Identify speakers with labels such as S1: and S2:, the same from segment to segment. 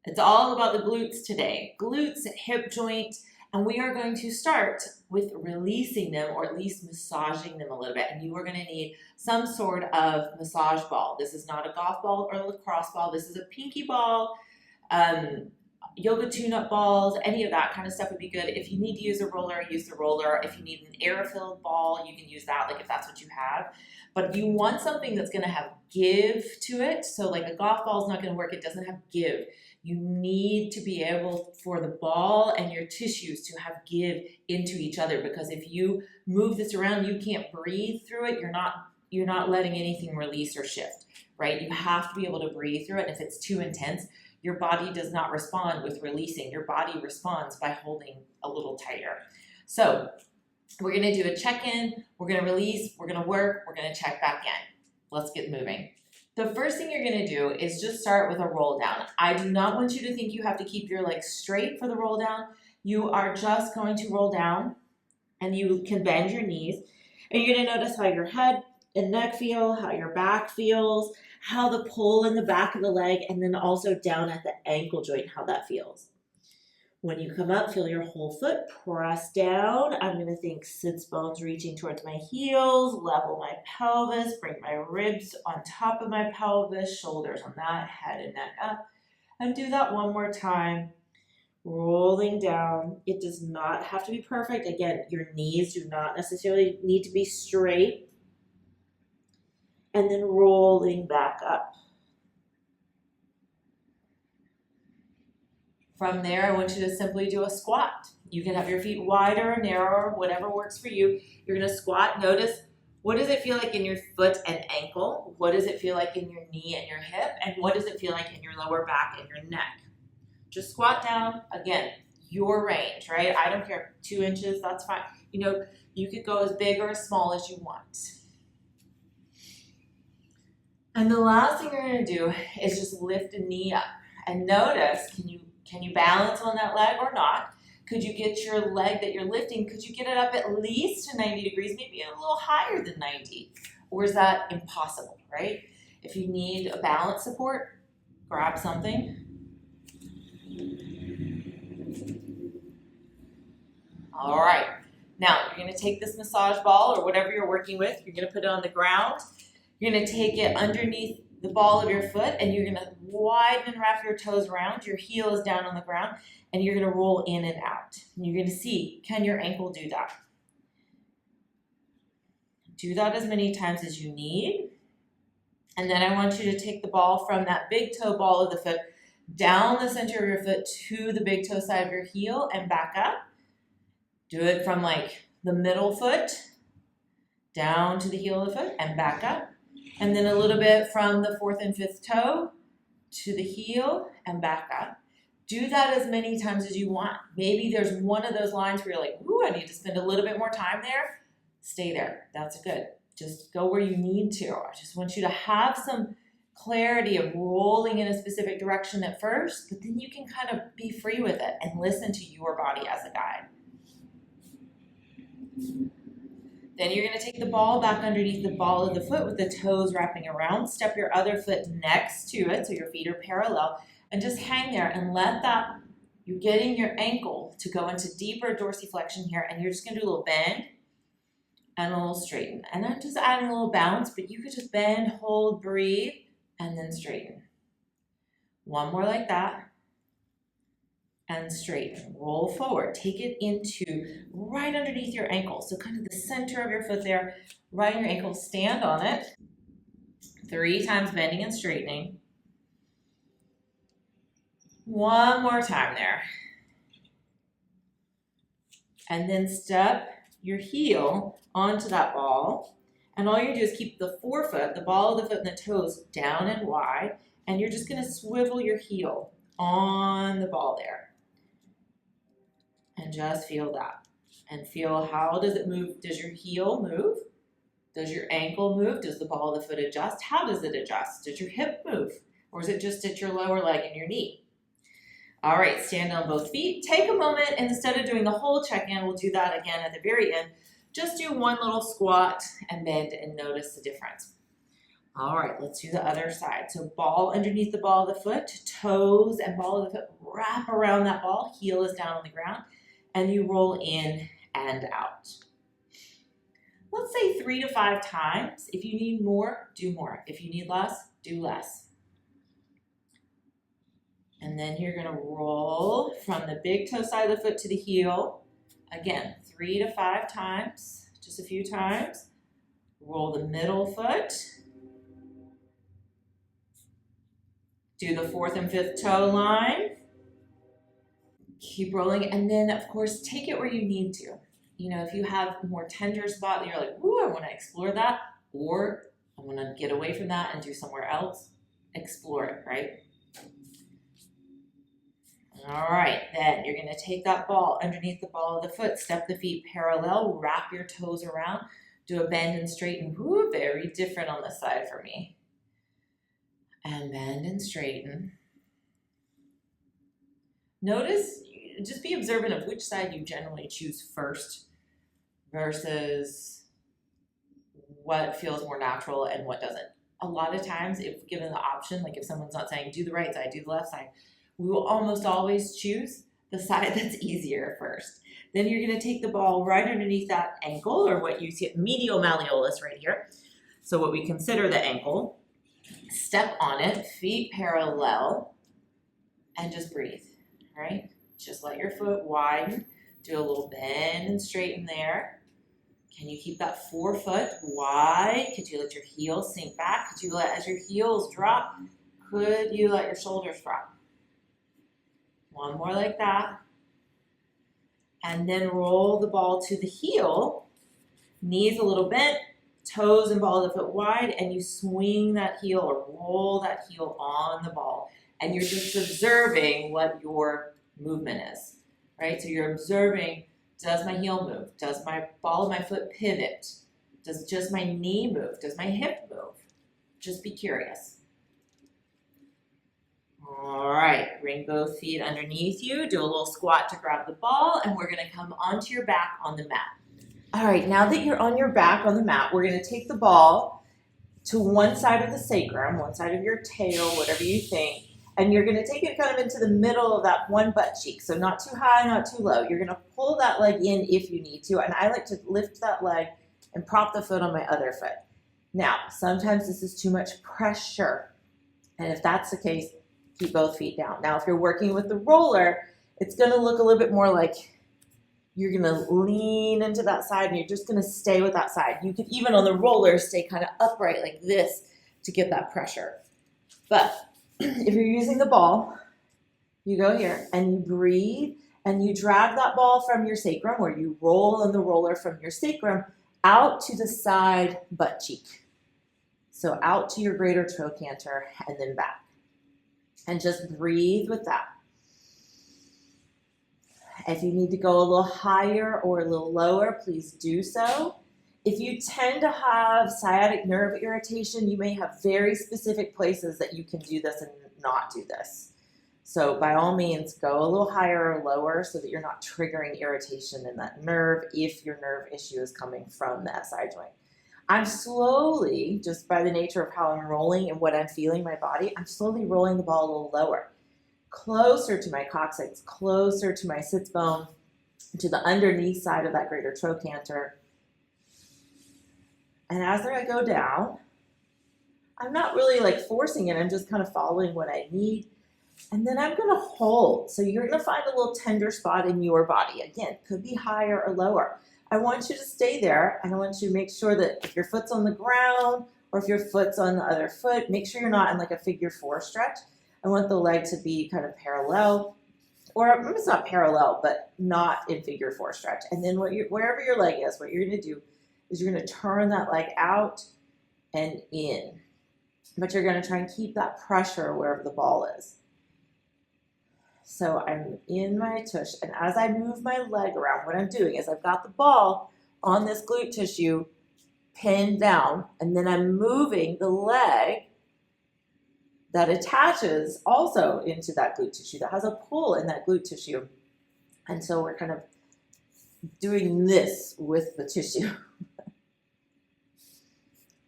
S1: It's all about the glutes today. Glutes, hip joint, and we are going to start with releasing them or at least massaging them a little bit. And you are going to need some sort of massage ball. This is not a golf ball or a lacrosse ball. This is a pinky ball, yoga tune-up balls, any of that kind of stuff would be good. If you need to use a roller, use the roller. If you need an air-filled ball, you can use that, like if that's what you have. But if you want something that's going to have give to it, so like a golf ball is not going to work, it doesn't have give. You need to be able for the ball and your tissues to have give into each other, because if you move this around, you can't breathe through it. You're not letting anything release or shift, right? You have to be able to breathe through it. And if it's too intense, your body does not respond with releasing. Your body responds by holding a little tighter. So we're going to do a check-in. We're going to release. We're going to work. We're going to check back in. Let's get moving. The first thing you're going to do is just start with a roll down. I do not want you to think you have to keep your legs straight for the roll down. You are just going to roll down, and you can bend your knees. And you're going to notice how your head and neck feel, how your back feels, how the pull in the back of the leg, and then also down at the ankle joint, how that feels. When you come up, feel your whole foot press down. I'm going to think sits bones reaching towards my heels, level my pelvis, bring my ribs on top of my pelvis, shoulders on that, head and neck up. And do that one more time, rolling down. It does not have to be perfect. Again, your knees do not necessarily need to be straight. And then rolling back up. From there, I want you to simply do a squat. You can have your feet wider or narrower, whatever works for you. You're going to squat. Notice, what does it feel like in your foot and ankle? What does it feel like in your knee and your hip? And what does it feel like in your lower back and your neck? Just squat down. Again, your range, right? I don't care. 2 inches, that's fine. You know, you could go as big or as small as you want. And the last thing you're going to do is just lift a knee up. And notice, can you balance on that leg or not? Could you get your leg that you're lifting, could you get it up at least to 90 degrees, maybe a little higher than 90? Or is that impossible, right? If you need a balance support, grab something. All right. Now, you're going to take this massage ball or whatever you're working with, you're going to put it on the ground. You're going to take it underneath the ball of your foot, and you're going to widen and wrap your toes around. Your heel is down on the ground, and you're going to roll in and out. And you're going to see, can your ankle do that? Do that as many times as you need. And then I want you to take the ball from that big toe ball of the foot down the center of your foot to the big toe side of your heel and back up. Do it from like the middle foot down to the heel of the foot and back up. And then a little bit from the 4th and 5th toe to the heel and back up. Do that as many times as you want. Maybe there's one of those lines where you're like, ooh, I need to spend a little bit more time there. Stay there. That's good. Just go where you need to. I just want you to have some clarity of rolling in a specific direction at first, but then you can kind of be free with it and listen to your body as a guide. Then you're going to take the ball back underneath the ball of the foot with the toes wrapping around. Step your other foot next to it so your feet are parallel. And just hang there and let that, you're getting your ankle to go into deeper dorsiflexion here. And you're just going to do a little bend and a little straighten. And I'm just adding a little bounce, but you could just bend, hold, breathe, and then straighten. One more like that. And straighten. Roll forward. Take it into right underneath your ankle. So kind of the center of your foot there, right on your ankle. Stand on it. 3 times bending and straightening. One more time there. And then step your heel onto that ball. And all you do is keep the forefoot, the ball of the foot and the toes down and wide. And you're just going to swivel your heel on the ball there. And just feel that. And feel, how does it move? Does your heel move? Does your ankle move? Does the ball of the foot adjust? How does it adjust? Does your hip move? Or is it just at your lower leg and your knee? All right, stand on both feet. Take a moment, and instead of doing the whole check-in, we'll do that again at the very end. Just do one little squat and bend and notice the difference. All right, let's do the other side. So ball underneath the ball of the foot, toes and ball of the foot wrap around that ball, heel is down on the ground, and you roll in and out. Let's say 3 to 5 times. If you need more, do more. If you need less, do less. And then you're gonna roll from the big toe side of the foot to the heel. Again, 3 to 5 times, just a few times. Roll the middle foot. Do the 4th and 5th toe line. Keep rolling, and then of course, take it where you need to. You know, if you have more tender spot that you're like, ooh, I wanna explore that, or I wanna get away from that and do somewhere else, explore it, right? All right, then you're gonna take that ball underneath the ball of the foot, step the feet parallel, wrap your toes around, do a bend and straighten. Woo, very different on this side for me. And bend and straighten. Notice, just be observant of which side you generally choose first versus what feels more natural and what doesn't. A lot of times, if given the option, like if someone's not saying do the right side, do the left side, we will almost always choose the side that's easier first. Then you're gonna take the ball right underneath that ankle, or what you see, medial malleolus right here. So what we consider the ankle, step on it, feet parallel, and just breathe, right? Just let your foot widen, do a little bend and straighten there. Can you keep that forefoot wide? Could you let your heels sink back? Could you let, as your heels drop, could you let your shoulders drop? One more like that. And then roll the ball to the heel, knees a little bent, toes and ball of the foot wide, and you swing that heel or roll that heel on the ball. And you're just observing what your movement is, right? So you're observing, does my heel move? Does my ball of my foot pivot? Does just my knee move? Does my hip move? Just be curious. All right, bring both feet underneath you, do a little squat to grab the ball, and we're gonna come onto your back on the mat. All right, now that you're on your back on the mat, we're gonna take the ball to one side of the sacrum, one side of your tail, whatever you think, and you're gonna take it kind of into the middle of that one butt cheek. So not too high, not too low. You're gonna pull that leg in if you need to, and I like to lift that leg and prop the foot on my other foot. Now, sometimes this is too much pressure, and if that's the case, keep both feet down. Now, if you're working with the roller, it's gonna look a little bit more like you're gonna lean into that side and you're just gonna stay with that side. You could even on the roller stay kind of upright like this to get that pressure. But if you're using the ball, you go here and you breathe and you drag that ball from your sacrum, or you roll on the roller from your sacrum out to the side butt cheek. So out to your greater trochanter and then back. And just breathe with that. If you need to go a little higher or a little lower, please do so. If you tend to have sciatic nerve irritation, you may have very specific places that you can do this and not do this. So by all means, go a little higher or lower so that you're not triggering irritation in that nerve if your nerve issue is coming from that side joint. I'm slowly, just by the nature of how I'm rolling and what I'm feeling in my body, I'm slowly rolling the ball a little lower, closer to my coccyx, closer to my sits bone, to the underneath side of that greater trochanter. And as I go down, I'm not really like forcing it, I'm just kind of following what I need. And then I'm gonna hold. So you're gonna find a little tender spot in your body. Again, could be higher or lower. I want you to stay there, and I want you to make sure that if your foot's on the ground or if your foot's on the other foot, make sure you're not in like a figure 4 stretch. I want the leg to be kind of parallel, or maybe it's not parallel, but not in figure 4 stretch. And then wherever your leg is, what you're gonna do is you're gonna turn that leg out and in. But you're gonna try and keep that pressure wherever the ball is. So I'm in my tush, and as I move my leg around, what I'm doing is I've got the ball on this glute tissue pinned down, and then I'm moving the leg that attaches also into that glute tissue, that has a pull in that glute tissue. And so we're kind of doing this with the tissue.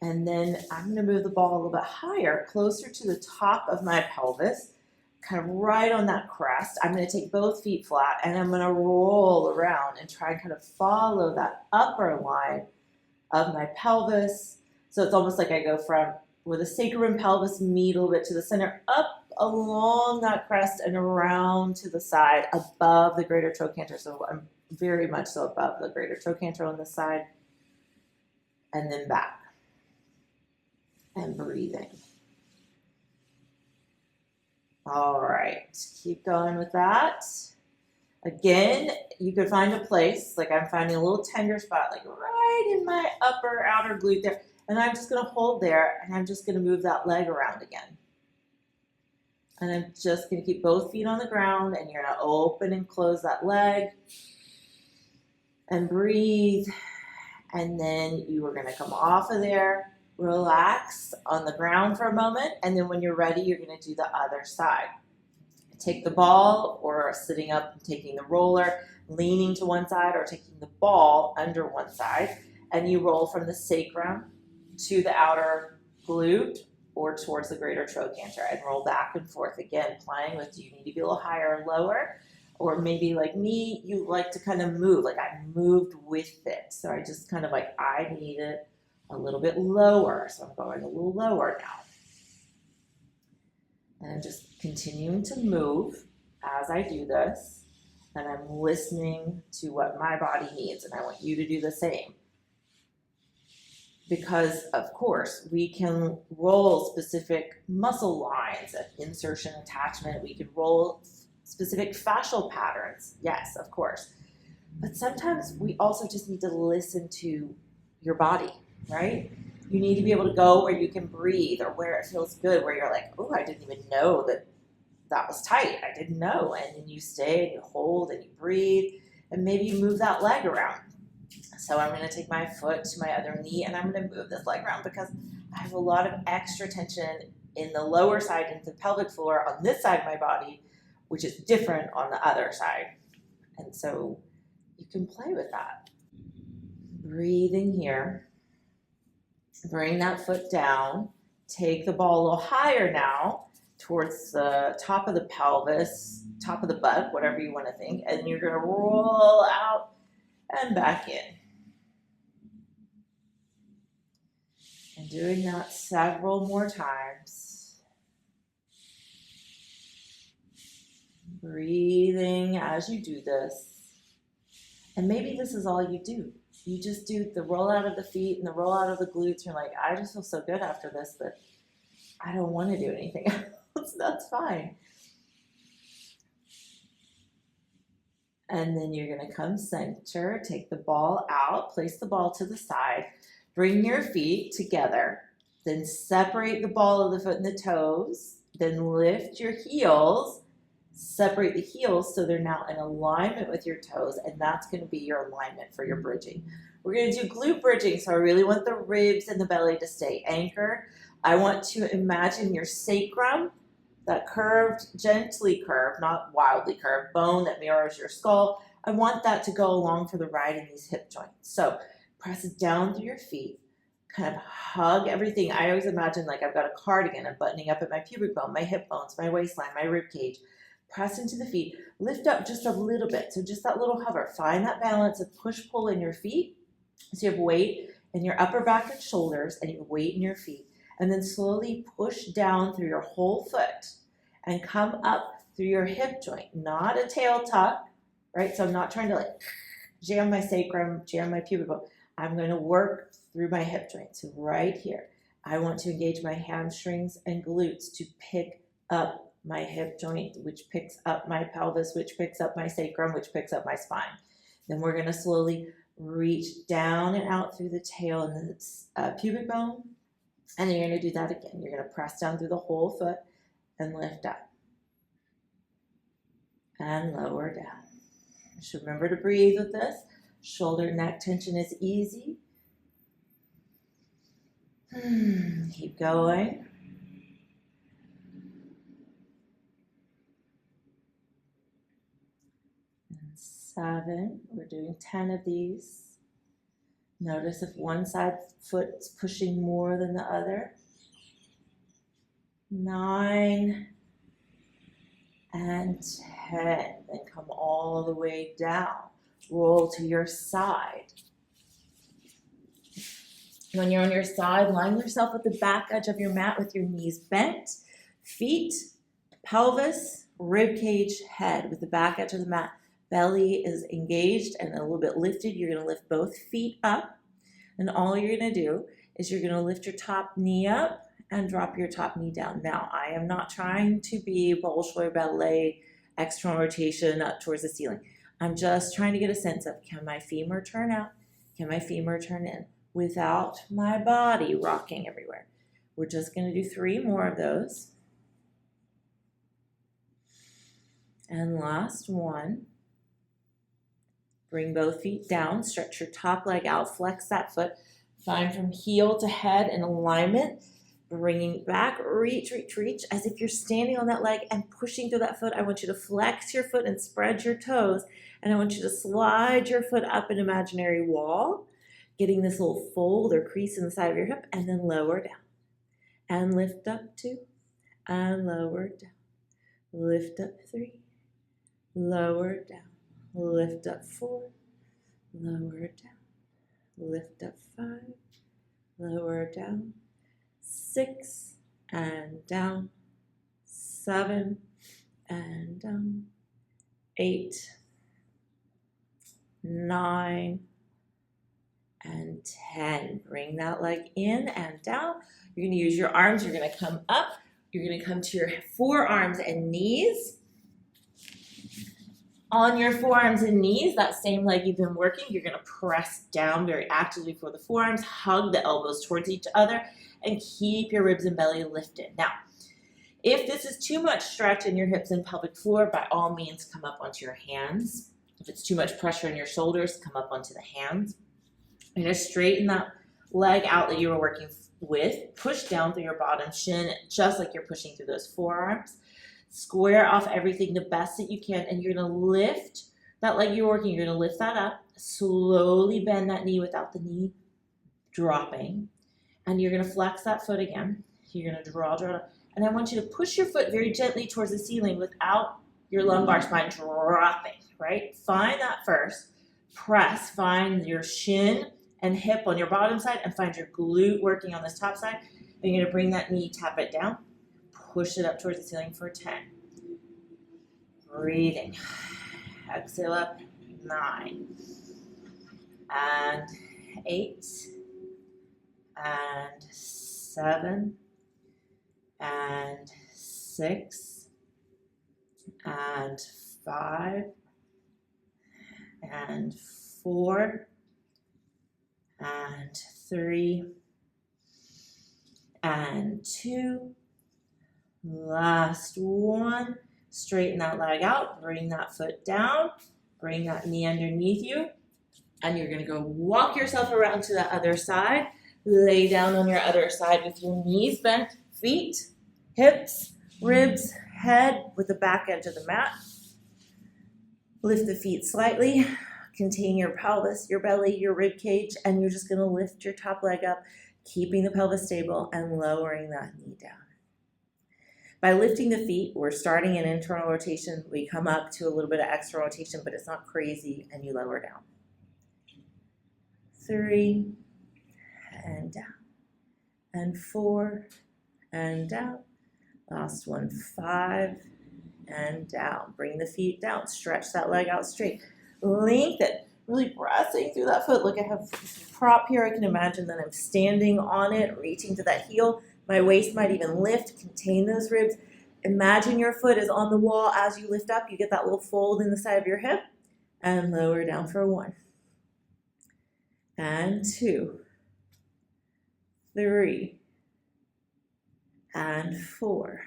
S1: And then I'm going to move the ball a little bit higher, closer to the top of my pelvis, kind of right on that crest. I'm going to take both feet flat and I'm going to roll around and try and kind of follow that upper line of my pelvis. So it's almost like I go from where the sacrum and pelvis meet a little bit to the center, up along that crest and around to the side above the greater trochanter. So I'm very much so above the greater trochanter on this side, and then back and breathing. All right, keep going with that. Again, you could find a place, like I'm finding a little tender spot, like right in my upper outer glute there. And I'm just going to hold there, and I'm just going to move that leg around again. And I'm just going to keep both feet on the ground, and you're going to open and close that leg. And breathe. And then you are going to come off of there, relax on the ground for a moment, and then when you're ready, you're going to do the other side. Take the ball, or sitting up and taking the roller, leaning to one side, or taking the ball under one side, and you roll from the sacrum to the outer glute or towards the greater trochanter, and roll back and forth again, playing with, do you need to be a little higher or lower? Or maybe like me, you like to kind of move, like I moved with it. So I just kind of like, I need it a little bit lower. So I'm going a little lower now. And I'm just continuing to move as I do this. And I'm listening to what my body needs. And I want you to do the same. Because, of course, we can roll specific muscle lines, insertion, attachment. We can roll specific fascial patterns. Yes, of course. But sometimes we also just need to listen to your body, right? You need to be able to go where you can breathe, or where it feels good, where you're like, oh, I didn't even know that was tight. I didn't know. And then you stay and you hold and you breathe, and maybe you move that leg around. So I'm going to take my foot to my other knee, and I'm going to move this leg around because I have a lot of extra tension in the lower side, into the pelvic floor on this side of my body, which is different on the other side. And so you can play with that. Breathing here. Bring that foot down. Take the ball a little higher now towards the top of the pelvis, top of the butt, whatever you want to think. And you're going to roll out and back in. And doing that several more times. Breathing as you do this. And maybe this is all you do. You just do the roll out of the feet and the roll out of the glutes. You're like, I just feel so good after this that I don't want to do anything else. That's fine. And then you're going to come center, take the ball out, place the ball to the side, bring your feet together, then separate the ball of the foot and the toes, then lift your heels, separate the heels so they're now in alignment with your toes, and that's going to be your alignment for your bridging. We're going to do glute bridging, so I really want the ribs and the belly to stay anchored. I want to imagine your sacrum, that curved, gently curved, not wildly curved, bone that mirrors your skull. I want that to go along for the ride in these hip joints. So press it down through your feet, kind of hug everything. I always imagine like I've got a cardigan, I'm buttoning up at my pubic bone, my hip bones, my waistline, my rib cage. Press into the feet, lift up just a little bit. So just that little hover. Find that balance of push-pull in your feet. So you have weight in your upper back and shoulders, and you have weight in your feet. And then slowly push down through your whole foot and come up through your hip joint, not a tail tuck, right? So I'm not trying to like jam my sacrum, jam my pubic bone. I'm going to work through my hip joint. So right here, I want to engage my hamstrings and glutes to pick up my hip joint, which picks up my pelvis, which picks up my sacrum, which picks up my spine. Then we're going to slowly reach down and out through the tail and the pubic bone. And then you're going to do that again. You're going to press down through the whole foot and lift up. And lower down. Just remember to breathe with this. Shoulder neck tension is easy. Keep going. And 7. We're doing 10 of these. Notice if one side foot's pushing more than the other. 9 and 10. Then come all the way down. Roll to your side. When you're on your side, line yourself at the back edge of your mat with your knees bent, feet, pelvis, rib cage, head with the back edge of the mat. Belly is engaged and a little bit lifted. You're going to lift both feet up. And all you're going to do is you're going to lift your top knee up and drop your top knee down. Now, I am not trying to be Bolshoi ballet, external rotation up towards the ceiling. I'm just trying to get a sense of, can my femur turn out? Can my femur turn in without my body rocking everywhere? We're just going to do 3 more of those. And last one. Bring both feet down, stretch your top leg out, flex that foot. Find from heel to head in alignment. Bringing back, reach, reach, reach, as if you're standing on that leg and pushing through that foot. I want you to flex your foot and spread your toes. And I want you to slide your foot up an imaginary wall, getting this little fold or crease in the side of your hip, and then lower down. And lift up 2, and lower down. Lift up 3, lower down. Lift up 4, lower down. Lift up 5, lower down. 6 and down. 7 and down. 8, 9, and 10. Bring that leg in and down. You're going to use your arms. You're going to come up. You're going to come to your forearms and knees. On your forearms and knees, that same leg you've been working, you're going to press down very actively for the forearms, hug the elbows towards each other, and keep your ribs and belly lifted. Now, if this is too much stretch in your hips and pelvic floor, by all means, come up onto your hands. If it's too much pressure in your shoulders, come up onto the hands. You're going to straighten that leg out that you were working with. Push down through your bottom shin, just like you're pushing through those forearms. Square off everything the best that you can, and you're going to lift that leg you're working. You're going to lift that up. Slowly bend that knee without the knee dropping. And you're going to flex that foot again. You're going to draw. And I want you to push your foot very gently towards the ceiling without your lumbar spine dropping, right? Find that first. Press. Find your shin and hip on your bottom side, and find your glute working on this top side. And you're going to bring that knee, tap it down. Push it up towards the ceiling for 10. Breathing. Exhale up. 9. And 8. And 7. And 6. And 5. And 4. And 3. And 2. Last one. Straighten that leg out. Bring that foot down. Bring that knee underneath you. And you're going to go walk yourself around to the other side. Lay down on your other side with your knees bent, feet, hips, ribs, head with the back edge of the mat. Lift the feet slightly. Contain your pelvis, your belly, your rib cage, and you're just going to lift your top leg up, keeping the pelvis stable and lowering that knee down. By lifting the feet, we're starting an internal rotation. We come up to a little bit of external rotation, but it's not crazy, and you lower down. 3, and down. And 4, and down. Last one, 5, and down. Bring the feet down. Stretch that leg out straight. Lengthen. Really pressing through that foot. Look, I have a prop here. I can imagine that I'm standing on it, reaching to that heel. My waist might even lift. Contain those ribs. Imagine your foot is on the wall as you lift up. You get that little fold in the side of your hip. And lower down for 1. And 2. 3. And 4.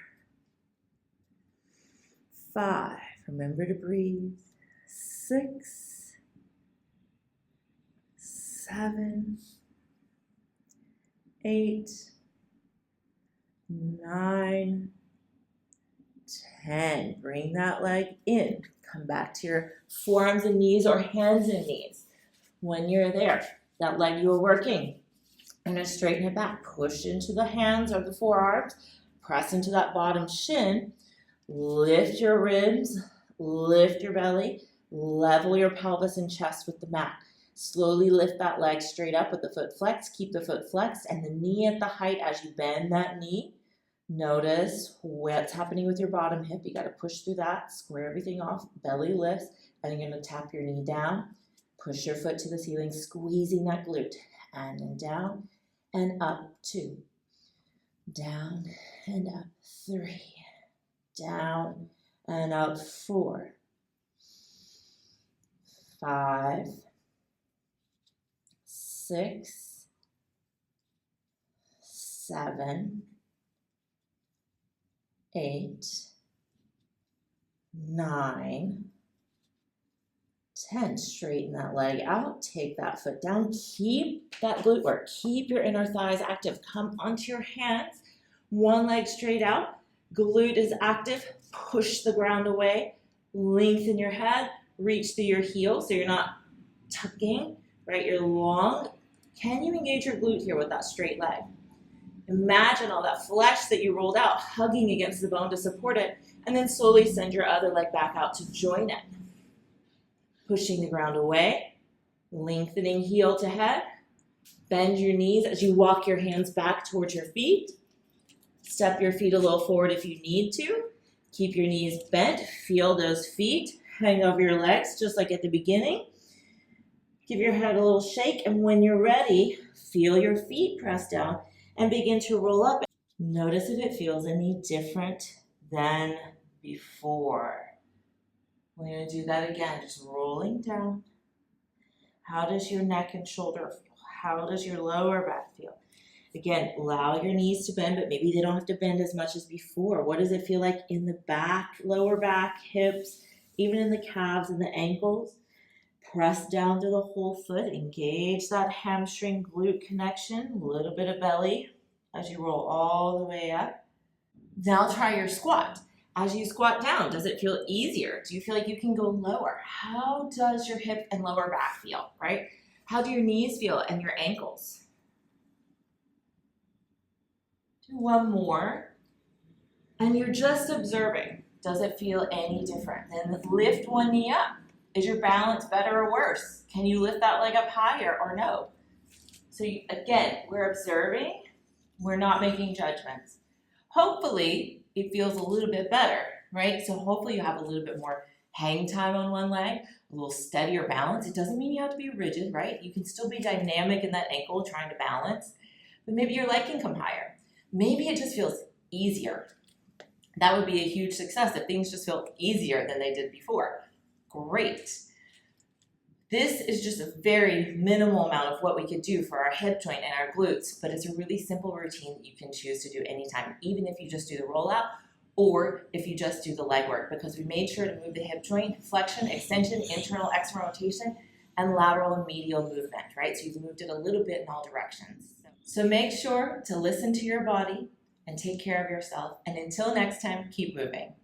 S1: 5. Remember to breathe. 6. 7. 8. 9. 10. Bring that leg in. Come back to your forearms and knees or hands and knees. When you're there, that leg you were working. You're gonna straighten it back. Push into the hands or the forearms. Press into that bottom shin. Lift your ribs, lift your belly, level your pelvis and chest with the mat. Slowly lift that leg straight up with the foot flexed. Keep the foot flexed and the knee at the height as you bend that knee. Notice what's happening with your bottom hip. You got to push through that, square everything off, belly lifts, and you're going to tap your knee down. Push your foot to the ceiling, squeezing that glute. And then down and up, 2. Down and up, 3. Down and up, 4. 5. 6. 7. 8. 9. 10. Straighten that leg out. Take that foot down. Keep that glute work. Keep your inner thighs active. Come onto your hands. One leg straight out. Glute is active. Push the ground away. Lengthen your head. Reach through your heel so you're not tucking, right? You're long. Can you engage your glute here with that straight leg? Imagine all that flesh that you rolled out hugging against the bone to support it, and then slowly send your other leg back out to join it. Pushing the ground away, lengthening heel to head. Bend your knees as you walk your hands back towards your feet. Step your feet a little forward if you need to. Keep your knees bent. Feel those feet hang over your legs just like at the beginning. Give your head a little shake, and when you're ready, feel your feet press down and begin to roll up. Notice if it feels any different than before. We're going to do that again, just rolling down. How does your neck and shoulder feel? How does your lower back feel? Again, allow your knees to bend, but maybe they don't have to bend as much as before. What does it feel like in the back, lower back, hips, even in the calves and the ankles? Press down through the whole foot. Engage that hamstring glute connection. A little bit of belly as you roll all the way up. Now try your squat. As you squat down, does it feel easier? Do you feel like you can go lower? How does your hip and lower back feel, right? How do your knees feel and your ankles? Do one more. And you're just observing. Does it feel any different? Then lift one knee up. Is your balance better or worse? Can you lift that leg up higher or no? So again, we're observing. We're not making judgments. Hopefully, it feels a little bit better, right? So hopefully you have a little bit more hang time on one leg, a little steadier balance. It doesn't mean you have to be rigid, right? You can still be dynamic in that ankle trying to balance, but maybe your leg can come higher. Maybe it just feels easier. That would be a huge success if things just feel easier than they did before. Great. This is just a very minimal amount of what we could do for our hip joint and our glutes, but it's a really simple routine that you can choose to do anytime, even if you just do the rollout or if you just do the leg work, because we made sure to move the hip joint, flexion, extension, internal, external rotation, and lateral and medial movement, right? So you've moved it a little bit in all directions. So make sure to listen to your body and take care of yourself. And until next time, keep moving.